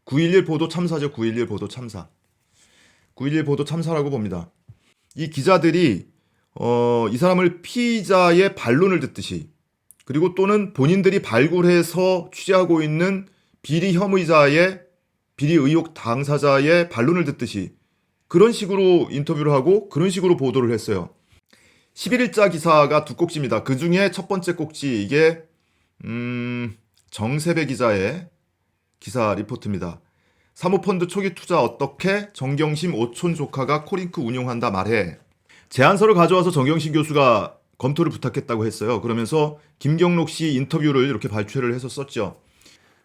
9.11 보도 참사죠. 9.11 보도 참사. 9.11 보도 참사라고 봅니다. 이 기자들이 이 사람을 피의자의 반론을 듣듯이, 그리고 또는 본인들이 발굴해서 취재하고 있는 비리 혐의자의, 비리 의혹 당사자의 반론을 듣듯이 그런 식으로 인터뷰를 하고 그런 식으로 보도를 했어요. 11일자 기사가 두 꼭지입니다. 그 중에 첫 번째 꼭지, 이게 정세배 기자의 기사 리포트입니다. 사모펀드 초기 투자 어떻게 정경심 오촌 조카가 코링크 운용한다 말해. 제안서를 가져와서 정경심 교수가 검토를 부탁했다고 했어요. 그러면서 김경록 씨 인터뷰를 이렇게 발췌를 해서 썼죠.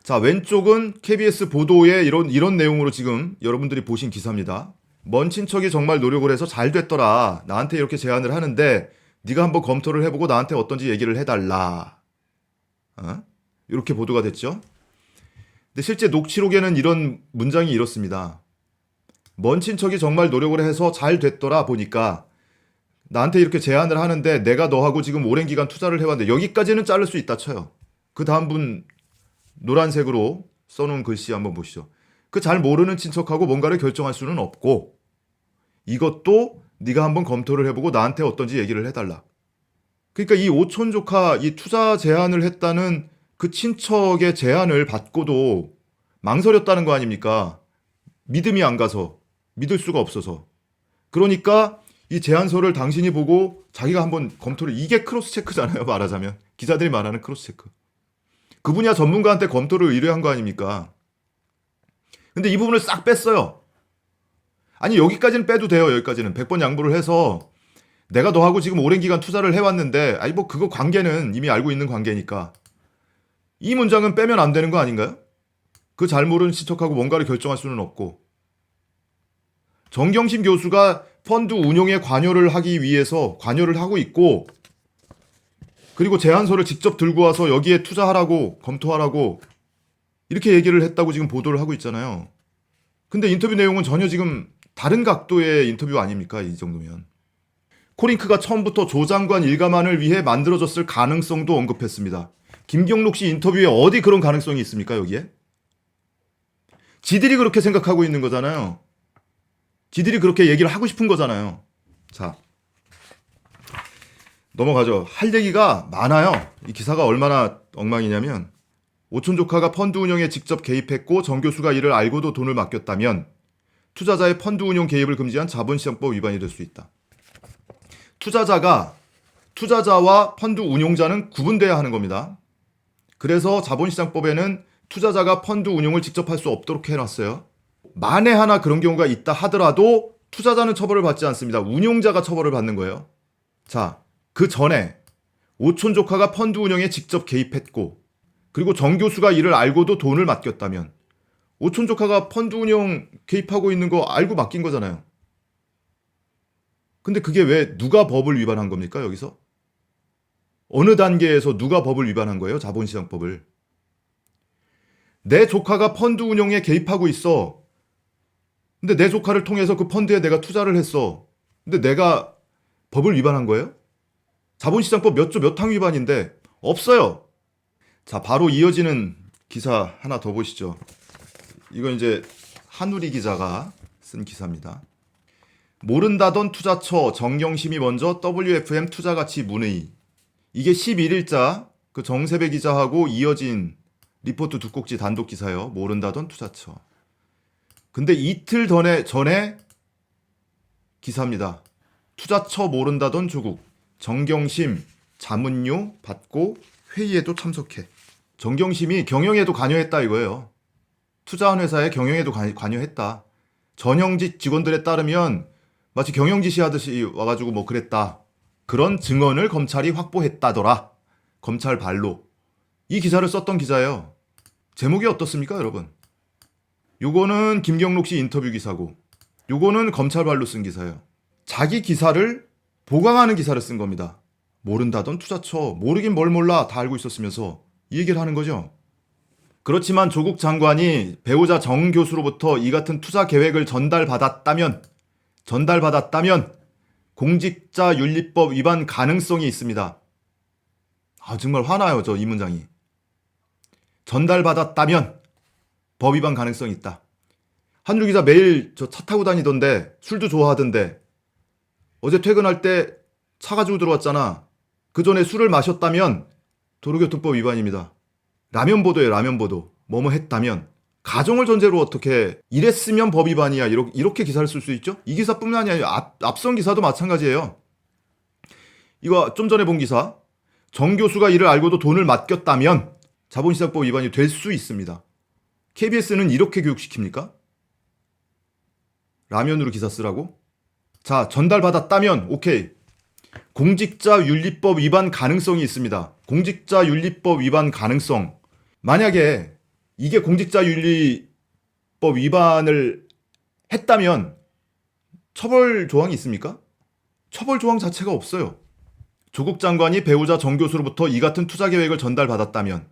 자, 왼쪽은 KBS 보도에 이런 내용으로 지금 여러분들이 보신 기사입니다. 먼 친척이 정말 노력을 해서 잘 됐더라. 나한테 이렇게 제안을 하는데 네가 한번 검토를 해보고 나한테 어떤지 얘기를 해달라. 이렇게 보도가 됐죠. 근데 실제 녹취록에는 이런 문장이 이렇습니다. 먼 친척이 정말 노력을 해서 잘 됐더라 보니까 나한테 이렇게 제안을 하는데 내가 너하고 지금 오랜 기간 투자를 해왔는데, 여기까지는 자를 수 있다 쳐요. 그 다음 분 노란색으로 써놓은 글씨 한번 보시죠. 그 잘 모르는 친척하고 뭔가를 결정할 수는 없고 이것도 네가 한번 검토를 해보고 나한테 어떤지 얘기를 해달라. 그러니까 이 오촌 조카, 이 투자 제안을 했다는 그 친척의 제안을 받고도 망설였다는 거 아닙니까? 믿음이 안 가서, 믿을 수가 없어서. 그러니까 이 제안서를 당신이 보고 자기가 한번 검토를, 이게 크로스 체크잖아요, 말하자면. 기자들이 말하는 크로스 체크. 그 분야 전문가한테 검토를 의뢰한 거 아닙니까? 근데 이 부분을 싹 뺐어요. 아니, 여기까지는 빼도 돼요. 여기까지는 100번 양보를 해서 내가 너하고 지금 오랜 기간 투자를 해왔는데, 아니 뭐 그거 관계는 이미 알고 있는 관계니까, 이 문장은 빼면 안 되는 거 아닌가요? 그 잘 모르는 친척하고 뭔가를 결정할 수는 없고. 정경심 교수가 펀드 운용에 관여를 하기 위해서 관여를 하고 있고, 그리고 제안서를 직접 들고 와서 여기에 투자하라고, 검토하라고 이렇게 얘기를 했다고 지금 보도를 하고 있잖아요. 근데 인터뷰 내용은 전혀 지금 다른 각도의 인터뷰 아닙니까? 이 정도면. 코링크가 처음부터 조 장관 일가만을 위해 만들어졌을 가능성도 언급했습니다. 김경록 씨 인터뷰에 어디 그런 가능성이 있습니까? 여기에? 지들이 그렇게 생각하고 있는 거잖아요. 지들이 그렇게 얘기를 하고 싶은 거잖아요. 자, 넘어가죠. 할 얘기가 많아요. 이 기사가 얼마나 엉망이냐면, 오촌 조카가 펀드 운용에 직접 개입했고 정 교수가 이를 알고도 돈을 맡겼다면 투자자의 펀드 운용 개입을 금지한 자본시장법 위반이 될 수 있다. 투자자와 펀드 운용자는 구분돼야 하는 겁니다. 그래서 자본시장법에는 투자자가 펀드 운용을 직접 할 수 없도록 해놨어요. 만에 하나 그런 경우가 있다 하더라도 투자자는 처벌을 받지 않습니다. 운용자가 처벌을 받는 거예요. 자, 그 전에 오촌 조카가 펀드 운용에 직접 개입했고, 그리고 정 교수가 이를 알고도 돈을 맡겼다면, 오촌 조카가 펀드 운용 개입하고 있는 거 알고 맡긴 거잖아요. 근데 그게 왜 누가 법을 위반한 겁니까, 여기서? 어느 단계에서 누가 법을 위반한 거예요, 자본시장법을? 내 조카가 펀드 운용에 개입하고 있어. 근데 내 조카를 통해서 그 펀드에 내가 투자를 했어. 근데 내가 법을 위반한 거예요? 자본시장법 몇 조 몇 항 위반인데 없어요. 자, 바로 이어지는 기사 하나 더 보시죠. 이건 이제 한우리 기자가 쓴 기사입니다. 모른다던 투자처 정경심이 먼저 WFM 투자가치 문의. 이게 11일자 그 정세배 기자하고 이어진 리포트 두 꼭지 단독 기사예요. 모른다던 투자처. 근데 이틀 전에 기사입니다. 투자처 모른다던 조국. 정경심 자문료 받고 회의에도 참석해. 정경심이 경영에도 관여했다 이거예요. 투자한 회사의 경영에도 관여했다. 전형직 직원들에 따르면 마치 경영지시 하듯이 와가지고 뭐 그랬다. 그런 증언을 검찰이 확보했다더라. 검찰 발로. 이 기사를 썼던 기자예요. 제목이 어떻습니까, 여러분? 요거는 김경록 씨 인터뷰 기사고, 요거는 검찰 발로 쓴 기사예요. 자기 기사를 보강하는 기사를 쓴 겁니다. 모른다던 투자처, 모르긴 뭘 몰라, 다 알고 있었으면서 이 얘기를 하는 거죠. 그렇지만 조국 장관이 배우자 정 교수로부터 이 같은 투자 계획을 전달받았다면 공직자윤리법 위반 가능성이 있습니다. 정말 화나요, 저 이 문장이. 전달받았다면 법 위반 가능성이 있다. 한유 기자 매일 저 차 타고 다니던데 술도 좋아하던데 어제 퇴근할 때 차 가지고 들어왔잖아. 그 전에 술을 마셨다면 도로교통법 위반입니다. 라면 보도에 라면 보도. 뭐뭐 했다면 가정을 전제로 어떻게 이랬으면 법 위반이야 이렇게 기사를 쓸 수 있죠? 이 기사뿐만 아니라 앞선 기사도 마찬가지예요. 이거 좀 전에 본 기사. 정 교수가 이를 알고도 돈을 맡겼다면 자본시장법 위반이 될 수 있습니다. KBS는 이렇게 교육시킵니까? 라면으로 기사 쓰라고? 자, 전달받았다면 오케이. 공직자윤리법 위반 가능성이 있습니다. 공직자윤리법 위반 가능성. 만약에 이게 공직자윤리법 위반을 했다면 처벌 조항이 있습니까? 처벌 조항 자체가 없어요. 조국 장관이 배우자 정 교수로부터 이 같은 투자 계획을 전달받았다면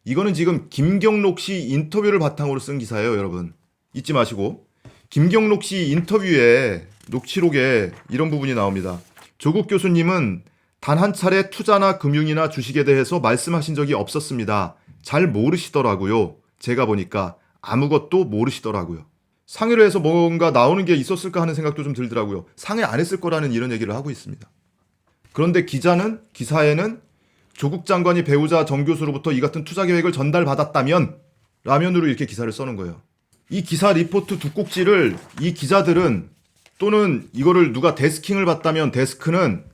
이거는 지금 김경록 씨 인터뷰를 바탕으로 쓴 기사예요, 여러분. 잊지 마시고. 김경록 씨 인터뷰에 녹취록에 이런 부분이 나옵니다. 조국 교수님은 단 한 차례 투자나 금융이나 주식에 대해서 말씀하신 적이 없었습니다. 잘 모르시더라고요. 제가 보니까 아무것도 모르시더라고요. 상의를 해서 뭔가 나오는 게 있었을까 하는 생각도 좀 들더라고요. 상의 안 했을 거라는 이런 얘기를 하고 있습니다. 그런데 기사에는 조국 장관이 배우자 정 교수로부터 이 같은 투자 계획을 전달받았다면 라면으로 이렇게 기사를 써놓은 거예요. 이 기사 리포트 두 꼭지를 이 기자들은 또는 이거를 누가 데스킹을 받다면 데스크는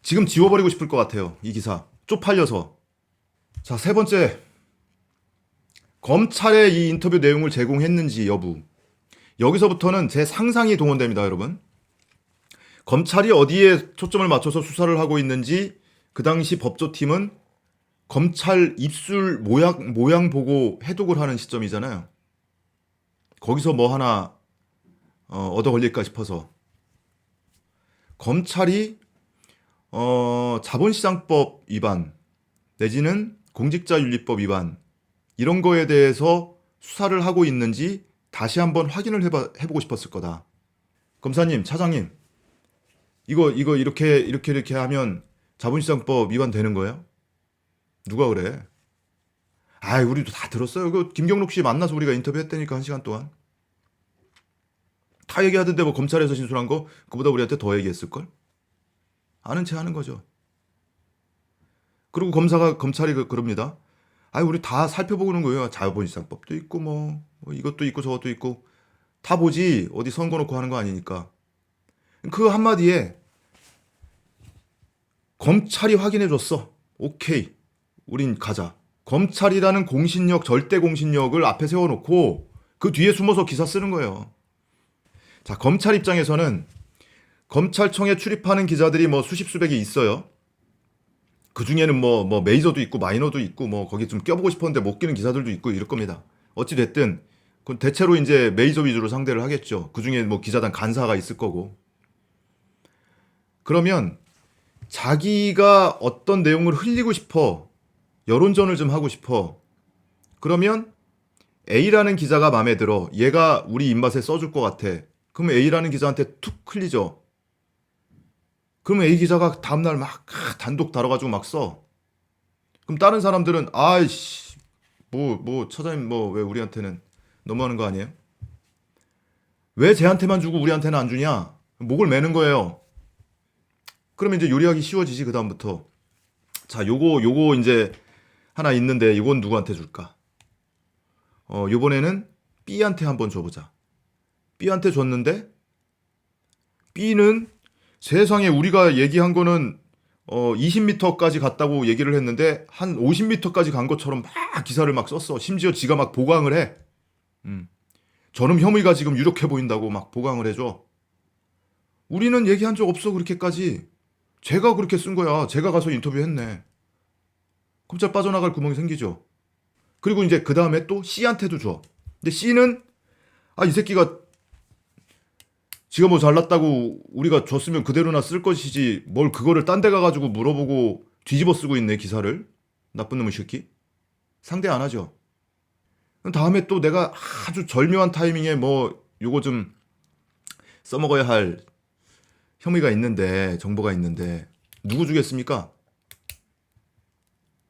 지금 지워버리고 싶을 것 같아요. 이 기사. 쪽팔려서. 자, 세 번째. 검찰에 이 인터뷰 내용을 제공했는지 여부. 여기서부터는 제 상상이 동원됩니다, 여러분. 검찰이 어디에 초점을 맞춰서 수사를 하고 있는지 그 당시 법조팀은 검찰 입술 모양 보고 해독을 하는 시점이잖아요. 거기서 뭐 하나 얻어 걸릴까 싶어서 검찰이 자본시장법 위반 내지는 공직자윤리법 위반 이런 거에 대해서 수사를 하고 있는지 다시 한번 확인을 해보고 싶었을 거다. 검사님, 차장님, 이거 이렇게 하면 자본시장법 위반 되는 거예요? 누가 그래? 아이, 우리도 다 들었어요. 그 김경록 씨 만나서 우리가 인터뷰했다니까 1시간 동안. 다 얘기하던데 뭐 검찰에서 진술한 거 그보다 우리한테 더 얘기했을걸? 아는 체 하는 거죠. 그리고 검찰이 그럽니다. 아이, 우리 다 살펴보는 거예요. 자본시장법도 있고 뭐 이것도 있고 저것도 있고 다 보지 어디 선거 놓고 하는 거 아니니까. 그 한마디에 검찰이 확인해 줬어. 오케이. 우린 가자. 검찰이라는 공신력, 절대 공신력을 앞에 세워놓고 그 뒤에 숨어서 기사 쓰는 거예요. 자, 검찰 입장에서는 검찰청에 출입하는 기자들이 뭐 수십 수백이 있어요. 그 중에는 뭐 메이저도 있고 마이너도 있고 뭐 거기 좀 껴보고 싶었는데 못 끼는 기사들도 있고 이럴 겁니다. 어찌 됐든 그건 대체로 이제 메이저 위주로 상대를 하겠죠. 그 중에 뭐 기자단 간사가 있을 거고. 그러면 자기가 어떤 내용을 흘리고 싶어, 여론전을 좀 하고 싶어. 그러면 A라는 기자가 마음에 들어. 얘가 우리 입맛에 써줄 것 같아. 그러면 A라는 기자한테 툭 흘리죠. 그러면 A 기자가 다음날 막 단독 다뤄가지고 막 써. 그럼 다른 사람들은 아이씨 뭐 처장님 뭐 왜 우리한테는 너무하는 거 아니에요? 왜 쟤한테만 주고 우리한테는 안 주냐? 목을 매는 거예요. 그러면 이제 요리하기 쉬워지지 그 다음부터. 자, 요거 이제 하나 있는데 이건 누구한테 줄까? 요번에는 B한테 한번 줘보자. B한테 줬는데 B는 세상에 우리가 얘기한 거는 20m까지 갔다고 얘기를 했는데 한 50m까지 간 것처럼 막 기사를 막 썼어. 심지어 지가 막 보강을 해. 저놈 혐의가 지금 유력해 보인다고 막 보강을 해줘. 우리는 얘기한 적 없어 그렇게까지. 제가 그렇게 쓴 거야. 제가 가서 인터뷰했네. 검찰 빠져나갈 구멍이 생기죠. 그리고 이제 그 다음에 또 C한테도 줘. 근데 C는 이 새끼가 지가 뭐 잘났다고 우리가 줬으면 그대로나 쓸 것이지 뭘 그거를 딴 데 가가지고 물어보고 뒤집어 쓰고 있네 기사를. 나쁜 놈의 새끼. 상대 안 하죠. 다음에 또 내가 아주 절묘한 타이밍에 뭐 요거 좀 써먹어야 할 혐의가 있는데 정보가 있는데 누구 주겠습니까?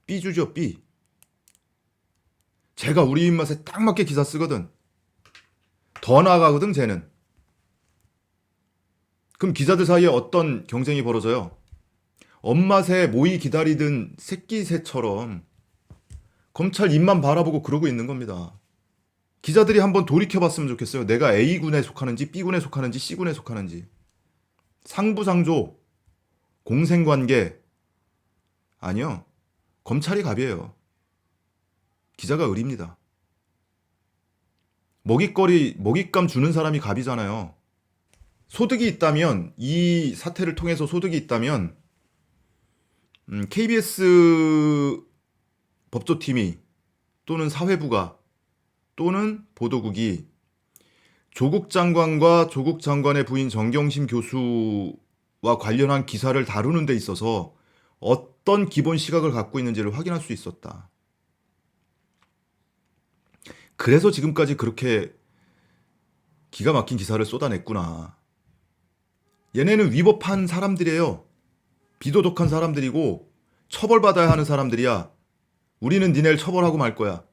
B 주죠. B. 제가 우리 입맛에 딱 맞게 기사 쓰거든. 더 나아가거든 쟤는. 그럼 기자들 사이에 어떤 경쟁이 벌어져요? 엄마 새 모이 기다리던 새끼 새처럼 검찰 입만 바라보고 그러고 있는 겁니다. 기자들이 한번 돌이켜봤으면 좋겠어요. 내가 A군에 속하는지 B군에 속하는지 C군에 속하는지. 상부상조, 공생관계. 아니요. 검찰이 갑이에요. 기자가 을입니다. 먹잇감 주는 사람이 갑이잖아요. 소득이 있다면, 이 사태를 통해서 소득이 있다면, KBS 법조팀이 또는 사회부가 또는 보도국이 조국 장관과 조국 장관의 부인 정경심 교수와 관련한 기사를 다루는 데 있어서 어떤 기본 시각을 갖고 있는지를 확인할 수 있었다. 그래서 지금까지 그렇게 기가 막힌 기사를 쏟아냈구나. 얘네는 위법한 사람들이에요. 비도덕한 사람들이고 처벌받아야 하는 사람들이야. 우리는 니네를 처벌하고 말 거야.